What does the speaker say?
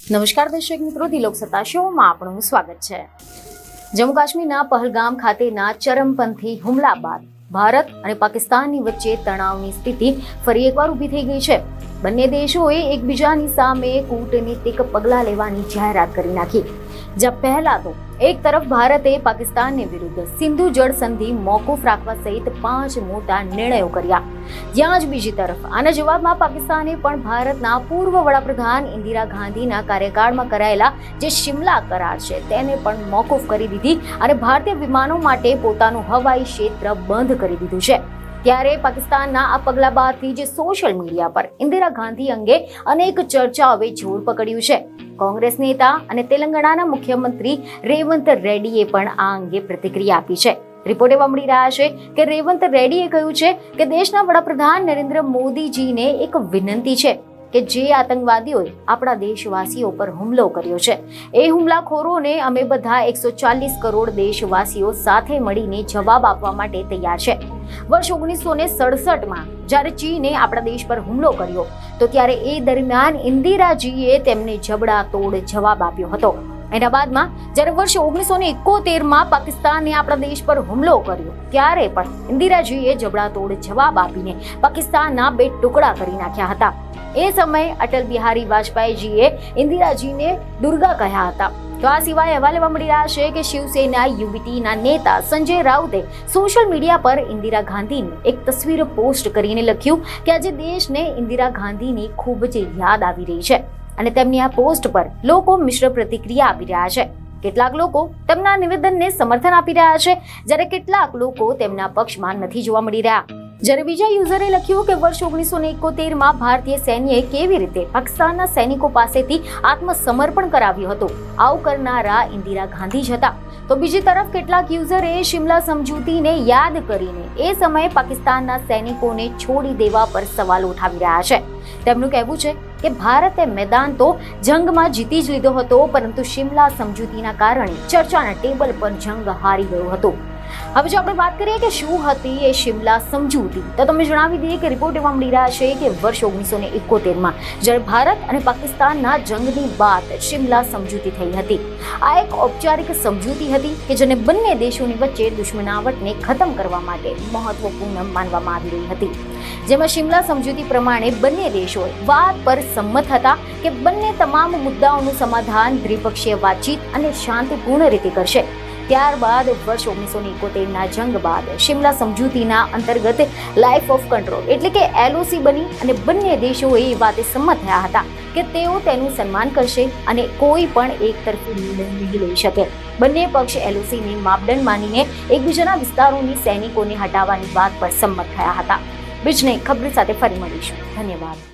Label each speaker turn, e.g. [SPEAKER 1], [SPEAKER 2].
[SPEAKER 1] નમસ્કાર દર્શક મિત્રો, દિલોક સત્તા શોમાં આપનું સ્વાગત છે। જમ્મુ કાશ્મીરના પહલગામ ખાતેના ચરમપંથી હુમલા બાદ ભારત અને પાકિસ્તાનની વચ્ચે તણાવની સ્થિતિ ફરી એકવાર ઊભી થઈ ગઈ છે। બંને દેશોએ એકબીજાની સામે કૂટનીતિક પગલાં લેવાની જાહેરાત કરી નાખી। જ્યાં પહેલા તો એક તરફ ભારતે પાકિસ્તાનની વિરુદ્ધ સિંધુ જળ સંધિ મોકૂફ રાખવા સહિત 5 મોટા નિર્ણયો કર્યા, જ્યાં જ બીજી તરફ આના જવાબમાં પાકિસ્તાને પણ ભારતના પૂર્વ વડાપ્રધાન ઇન્દિરા ગાંધીના કાર્યકાળમાં કરાયેલા જે શિમલા કરાર છે તેને પણ મોકૂફ કરી દીધી અને ભારતીય વિમાનો માટે પોતાનું હવાઈ ક્ષેત્ર બંધ કરી દીધું છે। ત્યારે પાકિસ્તાનના આ પગલા બાદથી જે સોશિયલ મીડિયા પર ઇન્દિરા ગાંધી અંગે અનેક ચર્ચાઓએ જોર પકડ્યું છે। કોંગ્રેસ નેતા અને તેલંગાણાના મુખ્યમંત્રી રેવંત રેડ્ડીએ પણ આ અંગે પ્રતિક્રિયા આપી છે। રિપોર્ટ એવા મળી રહ્યા છે કે રેવંત રેડ્ડીએ કહ્યું છે કે દેશના વડાપ્રધાન નરેન્દ્ર મોદીજીને એક વિનંતી છે કે જે આતંકવાદીઓએ આપણા દેશવાસીઓ પર હુમલો કર્યો છે એ હુમલાખોરોને અમે બધા 140 કરોડ દેશવાસીઓ સાથે મળીને જવાબ આપવા માટે તૈયાર છે। વર્ષ 1967માં જ્યારે ચીને આપણા દેશ પર હુમલો કર્યો તો ત્યારે એ દરમિયાન ઇન્દિરાજીએ તેમને જબડાતોડ જવાબ આપ્યો હતો। એના બાદમાં જ્યારે વર્ષ 1971માં પાકિસ્તાને આપણા દેશ પર હુમલો કર્યો ત્યારે પણ ઇન્દિરાજીએ જબડાતોડ જવાબ આપીને પાકિસ્તાનના 2 ટુકડા કરી નાખ્યા હતા। એ સમયે અટલ બિહારી વાજપેયીજીએ ઇન્દિરાજીને દુર્ગા કહ્યા હતા। તો આ સિવાય અહેવાલ એવા મળી રહ્યા છે કે શિવસેના યુવીટીના નેતા સંજય રાઉતે સોશિયલ મીડિયા પર ઇન્દિરા ગાંધીની એક તસવીર પોસ્ટ કરીને લખ્યું કે આજે દેશને ઇન્દિરા ગાંધીની ખૂબ જ યાદ આવી રહી છે અને તેમની આ પોસ્ટ પર લોકો મિશ્ર પ્રતિક્રિયા આપી રહ્યા છે। કેટલાક લોકો તેમના નિવેદનને સમર્થન આપી રહ્યા છે, જ્યારે કેટલાક લોકો તેમના પક્ષમાં નથી જોવા મળી રહ્યા। જ્યારે બીજા યુઝરે લખ્યું કે વર્ષ 1971માં ભારતીય સૈન્યએ કેવી રીતે પાકિસ્તાનના સૈનિકો પાસેથી આત્મસમર્પણ કરાવ્યું હતું, આવું કરનારા ઇન્દિરા ગાંધી જ હતા। તો બીજી તરફ કેટલાક યુઝરે શિમલા સમજૂતીને યાદ કરીને એ સમયે પાકિસ્તાનના સૈનિકોને છોડી દેવા પર સવાલ ઉઠાવી રહ્યા છે। તેમનું કહેવું છે કે ભારતે મેદાન તો જંગમાં જીતી જ લીધો હતો, પરંતુ શિમલા સમજૂતીના કારણે ચર્ચાના ટેબલ પર જંગ હારી ગયું હતું। હવે જો આપણે વાત કરીએ કે શું હતી એ શિમલા સમજૂતી, તો તમને જણાવી દઈએ કે રિપોર્ટ એવા મળી રહ્યા છે કે વર્ષ 1971માં જ્યારે ભારત અને પાકિસ્તાનના જંગની બાદ શિમલા સમજૂતી થઈ હતી। આ એક ઔપચારિક સમજૂતી હતી કે જેને બંને દેશોની વચ્ચે દુશ્મનાવટને ખતમ કરવા માટે મહત્વપૂર્ણ માનવામાં આવી રહી હતી। જેમાં શિમલા સમજૂતી પ્રમાણે બંને દેશોએ વાત પર સંમત હતા કે બંને તમામ મુદ્દાઓનું સમાધાન દ્વિપક્ષીય વાતચીત અને શાંતિપૂર્ણ રીતે કરશે। ત્યારબાદ વર્ષ 1971ના જંગ બાદ શિમલા સમજૂતીના અંતર્ગત લાઇફ ઓફ કંટ્રોલ એટલે કે LOC બની અને બંને દેશોએ એ વાતે સંમત થયા હતા કે તેઓ તેનું સન્માન કરશે અને કોઈ પણ એકતરફી નિર્ણય નહીં લઈ શકે। બંને પક્ષ LOCને માપદંડ માનીને એકબીજાના વિસ્તારોની સૈનિકોને હટાવવાની વાત પર સંમત થયા હતા। બીજને ખબર સાથે ફરી મળીશું। ધન્યવાદ।